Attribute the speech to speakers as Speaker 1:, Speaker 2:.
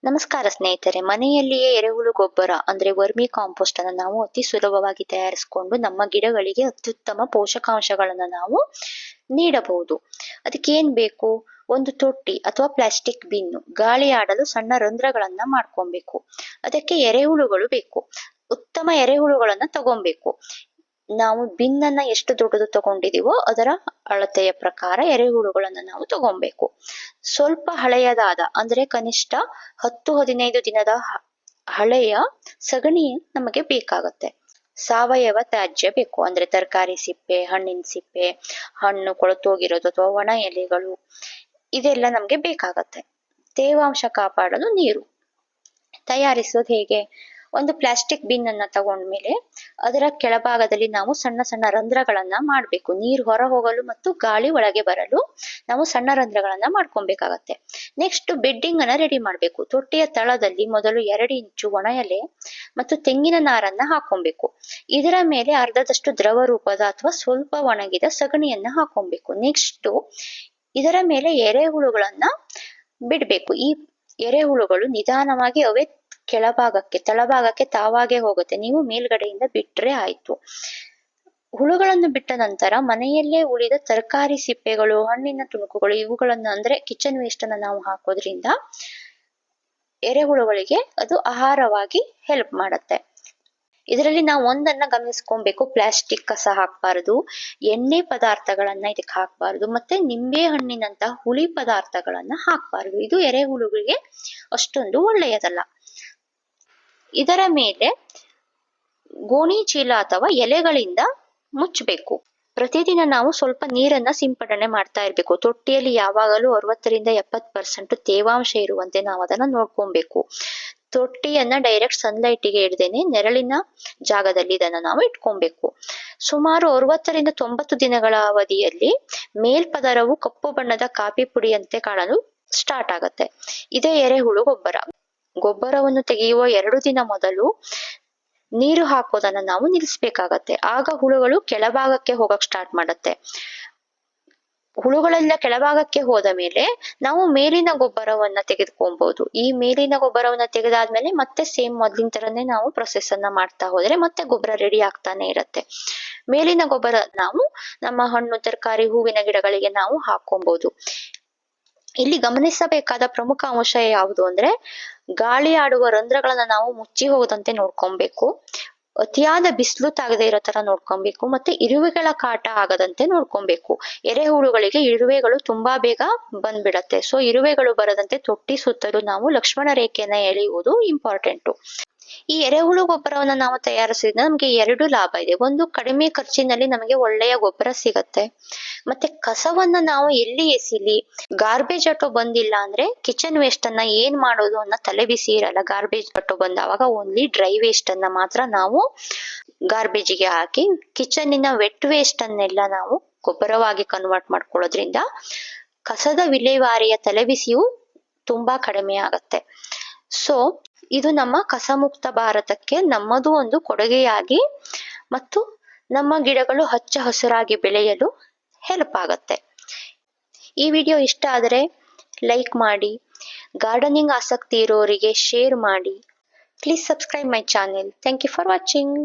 Speaker 1: ನಮಸ್ಕಾರ ಸ್ನೇಹಿತರೆ, ಮನೆಯಲ್ಲಿಯೇ ಎರೆಹುಳು ಗೊಬ್ಬರ ಅಂದ್ರೆ ವರ್ಮಿ ಕಾಂಪೋಸ್ಟ್ ಅನ್ನು ನಾವು ಅತಿ ಸುಲಭವಾಗಿ ತಯಾರಿಸಿಕೊಂಡು ನಮ್ಮ ಗಿಡಗಳಿಗೆ ಅತ್ಯುತ್ತಮ ಪೋಷಕಾಂಶಗಳನ್ನು ನಾವು ನೀಡಬಹುದು. ಅದಕ್ಕೆ ಏನ್ ಬೇಕು? ಒಂದು ತೊಟ್ಟಿ ಅಥವಾ ಪ್ಲಾಸ್ಟಿಕ್ ಬಿನ್ನು, ಗಾಳಿ ಆಡಲು ಸಣ್ಣ ರಂಧ್ರಗಳನ್ನ ಮಾಡ್ಕೊಬೇಕು. ಅದಕ್ಕೆ ಎರೆಹುಳುಗಳು ಬೇಕು. ಉತ್ತಮ ಎರೆಹುಳುಗಳನ್ನ ತಗೊಬೇಕು. ನಾವು ಬಿನ್ನನ್ನ ಎಷ್ಟು ದೊಡ್ಡದು ತಗೊಂಡಿದೀವೋ ಅದರ ಅಳತೆಯ ಪ್ರಕಾರ ಎರೆಹುಳುಗಳನ್ನ ನಾವು ತಗೊಬೇಕು. ಸ್ವಲ್ಪ ಹಳೆಯದಾದ ಅಂದ್ರೆ ಕನಿಷ್ಠ 10-15 ದಿನದ ಹಳೆಯ ಸಗಣಿ ನಮಗೆ ಬೇಕಾಗತ್ತೆ. ಸಾವಯವ ತ್ಯಾಜ್ಯ ಬೇಕು, ಅಂದ್ರೆ ತರಕಾರಿ ಸಿಪ್ಪೆ, ಹಣ್ಣಿನ ಸಿಪ್ಪೆ, ಹಣ್ಣು ಕೊಳತೋಗಿರೋದು ಅಥವಾ ಒಣ ಎಲೆಗಳು, ಇದೆಲ್ಲ ನಮ್ಗೆ ಬೇಕಾಗತ್ತೆ. ತೇವಾಂಶ ಕಾಪಾಡಲು ನೀರು. ತಯಾರಿಸೋದು ಹೇಗೆ? ಒಂದು ಪ್ಲಾಸ್ಟಿಕ್ ಬಿನ್ ಅನ್ನ ತಗೊಂಡ್ಮೇಲೆ ಅದರ ಕೆಳಭಾಗದಲ್ಲಿ ನಾವು ಸಣ್ಣ ಸಣ್ಣ ರಂಧ್ರಗಳನ್ನ ಮಾಡ್ಬೇಕು. ನೀರು ಹೊರ ಹೋಗಲು ಮತ್ತು ಗಾಳಿ ಒಳಗೆ ಬರಲು ನಾವು ಸಣ್ಣ ರಂಧ್ರಗಳನ್ನ ಮಾಡ್ಕೊಬೇಕಾಗತ್ತೆ. ನೆಕ್ಸ್ಟ್ ಬೆಡ್ಡಿಂಗ್ ಅನ್ನ ರೆಡಿ ಮಾಡ್ಬೇಕು. ತೊಟ್ಟಿಯ ತಳದಲ್ಲಿ ಮೊದಲು 2 ಇಂಚು ಒಣ ಎಲೆ ಮತ್ತು ತೆಂಗಿನ ನಾರನ್ನ ಹಾಕೊಬೇಕು. ಇದರ ಮೇಲೆ ಅರ್ಧದಷ್ಟು ದ್ರವ ರೂಪದ ಅಥವಾ ಸ್ವಲ್ಪ ಒಣಗಿದ ಸಗಣಿಯನ್ನ ಹಾಕೊಬೇಕು. ನೆಕ್ಸ್ಟ್ ಇದರ ಮೇಲೆ ಎರೆಹುಳುಗಳನ್ನ ಬಿಡ್ಬೇಕು. ಈ ಎರೆಹುಳುಗಳು ನಿಧಾನವಾಗಿ ಅವೇ ತಳಭಾಗಕ್ಕೆ ತಾವಾಗೆ ಹೋಗುತ್ತೆ. ನೀವು ಮೇಲ್ಗಡೆಯಿಂದ ಬಿಟ್ರೆ ಆಯ್ತು. ಹುಳುಗಳನ್ನು ಬಿಟ್ಟ ನಂತರ ಮನೆಯಲ್ಲೇ ಉಳಿದ ತರಕಾರಿ ಸಿಪ್ಪೆಗಳು, ಹಣ್ಣಿನ ತುಣುಕುಗಳು, ಇವುಗಳನ್ನ ಅಂದ್ರೆ ಕಿಚನ್ ವೇಸ್ಟ್ ಅನ್ನ ನಾವು ಹಾಕೋದ್ರಿಂದ ಎರೆಹುಳುಗಳಿಗೆ ಅದು ಆಹಾರವಾಗಿ ಹೆಲ್ಪ್ ಮಾಡತ್ತೆ. ಇದರಲ್ಲಿ ನಾವು ಒಂದನ್ನ ಗಮನಿಸ್ಕೊಬೇಕು, ಪ್ಲಾಸ್ಟಿಕ್ ಕಸ ಹಾಕ್ಬಾರದು, ಎಣ್ಣೆ ಪದಾರ್ಥಗಳನ್ನ ಇದಕ್ಕೆ ಹಾಕ್ಬಾರದು, ಮತ್ತೆ ನಿಂಬೆ ಹಣ್ಣಿನಂತ ಹುಳಿ ಪದಾರ್ಥಗಳನ್ನ ಹಾಕ್ಬಾರದು. ಇದು ಎರೆಹುಳುಗಳಿಗೆ ಅಷ್ಟೊಂದು ಒಳ್ಳೆಯದಲ್ಲ. ಇದರ ಮೇಲೆ ಗೋಣಿ ಚೀಲ ಅಥವಾ ಎಲೆಗಳಿಂದ ಮುಚ್ಚಬೇಕು. ಪ್ರತಿದಿನ ನಾವು ಸ್ವಲ್ಪ ನೀರನ್ನ ಸಿಂಪಡಣೆ ಮಾಡ್ತಾ ಇರ್ಬೇಕು. ತೊಟ್ಟಿಯಲ್ಲಿ ಯಾವಾಗಲೂ 60-70% ತೇವಾಂಶ ಇರುವಂತೆ ನಾವು ಅದನ್ನ ನೋಡ್ಕೊಬೇಕು. ತೊಟ್ಟಿಯನ್ನ ಡೈರೆಕ್ಟ್ ಸನ್ಲೈಟ್ ಗೆ ಇಡ್ದೇನೆ ನೆರಳಿನ ಜಾಗದಲ್ಲಿ ಇದನ್ನ ನಾವು ಇಟ್ಕೊಬೇಕು. ಸುಮಾರು 60-90 ದಿನಗಳ ಅವಧಿಯಲ್ಲಿ ಮೇಲ್ಪದರವು ಕಪ್ಪು ಬಣ್ಣದ ಕಾಫಿ ಪುಡಿಯಂತೆ ಕಾಣಲು ಸ್ಟಾರ್ಟ್ ಆಗತ್ತೆ. ಇದೇ ಎರೆಹುಳು ಗೊಬ್ಬರ. ಗೊಬ್ಬರವನ್ನು ತೆಗೆಯುವ 2 ದಿನ ಮೊದಲು ನೀರು ಹಾಕೋದನ್ನ ನಾವು ನಿಲ್ಲಿಸ್ಬೇಕಾಗತ್ತೆ. ಆಗ ಹುಳುಗಳು ಕೆಳಭಾಗಕ್ಕೆ ಹೋಗಕ್ ಸ್ಟಾರ್ಟ್ ಮಾಡತ್ತೆ. ಹುಳುಗಳೆಲ್ಲ ಕೆಳಭಾಗಕ್ಕೆ ಹೋದ ಮೇಲೆ ನಾವು ಮೇಲಿನ ಗೊಬ್ಬರವನ್ನ ತೆಗೆದುಕೊಬಹುದು. ಈ ಮೇಲಿನ ಗೊಬ್ಬರವನ್ನ ತೆಗೆದಾದ್ಮೇಲೆ ಮತ್ತೆ ಸೇಮ್ ಮೊದ್ಲಿನ ತರನೇ ನಾವು ಪ್ರೊಸೆಸ್ ಅನ್ನ ಮಾಡ್ತಾ ಹೋದ್ರೆ ಮತ್ತೆ ಗೊಬ್ಬರ ರೆಡಿ ಆಗ್ತಾನೆ ಇರತ್ತೆ. ಮೇಲಿನ ಗೊಬ್ಬರ ನಾವು ನಮ್ಮ ಹಣ್ಣು, ತರಕಾರಿ, ಹೂವಿನ ಗಿಡಗಳಿಗೆ ನಾವು ಹಾಕೊಬಹುದು. ಇಲ್ಲಿ ಗಮನಿಸಬೇಕಾದ ಪ್ರಮುಖ ಅಂಶ ಯಾವುದು ಅಂದ್ರೆ ಗಾಳಿ ಆಡುವ ರಂಧ್ರಗಳನ್ನ ನಾವು ಮುಚ್ಚಿ ಹೋಗದಂತೆ ನೋಡ್ಕೊಬೇಕು. ಅತಿಯಾದ ಬಿಸಿಲು ತಾಗದೆ ಇರೋ ತರ ನೋಡ್ಕೊಬೇಕು. ಮತ್ತೆ ಇರುವೆಗಳ ಕಾಟ ಆಗದಂತೆ ನೋಡ್ಕೊಬೇಕು. ಎರೆಹುಳುಗಳಿಗೆ ಇರುವೆಗಳು ತುಂಬಾ ಬೇಗ ಬಂದ್ಬಿಡತ್ತೆ. ಸೊ ಇರುವೆಗಳು ಬರದಂತೆ ತೊಟ್ಟಿ ಸುತ್ತಲೂ ನಾವು ಲಕ್ಷ್ಮಣ ರೇಖೆಯನ್ನ ಎಳೆಯುವುದು ಇಂಪಾರ್ಟೆಂಟು. ಈ ಎರೆಹುಳು ಗೊಬ್ಬರವನ್ನ ನಾವು ತಯಾರಿಸಿದ್ರೆ ನಮ್ಗೆ 2 ಲಾಭ ಇದೆ. ಒಂದು, ಕಡಿಮೆ ಖರ್ಚಿನಲ್ಲಿ ನಮಗೆ ಒಳ್ಳೆಯ ಗೊಬ್ಬರ ಸಿಗತ್ತೆ. ಮತ್ತೆ ಕಸವನ್ನ ನಾವು ಎಲ್ಲಿ ಎಸಿಲಿ, ಗಾರ್ಬೇಜ್ ಆಟೋ ಬಂದಿಲ್ಲ ಅಂದ್ರೆ ಕಿಚನ್ ವೇಸ್ಟ್ ಅನ್ನ ಏನ್ ಮಾಡೋದು ಅನ್ನೋ ತಲೆ ಬಿಸಿ ಇರಲ್ಲ. ಗಾರ್ಬೇಜ್ ಆಟೋ ಬಂದಾವಾಗ ಓನ್ಲಿ ಡ್ರೈ ವೇಸ್ಟ್ ಅನ್ನ ಮಾತ್ರ ನಾವು ಗಾರ್ಬೇಜಿಗೆ ಹಾಕಿ ಕಿಚನ್ನಿನ ವೆಟ್ ವೇಸ್ಟ್ ಅನ್ನೆಲ್ಲ ನಾವು ಗೊಬ್ಬರವಾಗಿ ಕನ್ವರ್ಟ್ ಮಾಡ್ಕೊಳ್ಳೋದ್ರಿಂದ ಕಸದ ವಿಲೇವಾರಿಯ ತಲೆಬಿಸಿಯು ತುಂಬಾ ಕಡಿಮೆ ಆಗತ್ತೆ. ಸೊ ಇದು ನಮ್ಮ ಕಸಮುಕ್ತ ಭಾರತಕ್ಕೆ ನಮ್ಮದು ಒಂದು ಕೊಡುಗೆಯಾಗಿ ಮತ್ತು ನಮ್ಮ ಗಿಡಗಳು ಹಚ್ಚ ಹಸುರಾಗಿ ಬೆಳೆಯಲು ಹೆಲ್ಪ್ ಆಗತ್ತೆ. ಈ ವಿಡಿಯೋ ಇಷ್ಟ ಆದರೆ ಲೈಕ್ ಮಾಡಿ, ಗಾರ್ಡನಿಂಗ್ ಆಸಕ್ತಿ ಇರೋರಿಗೆ ಶೇರ್ ಮಾಡಿ. Please subscribe my channel. Thank you for watching.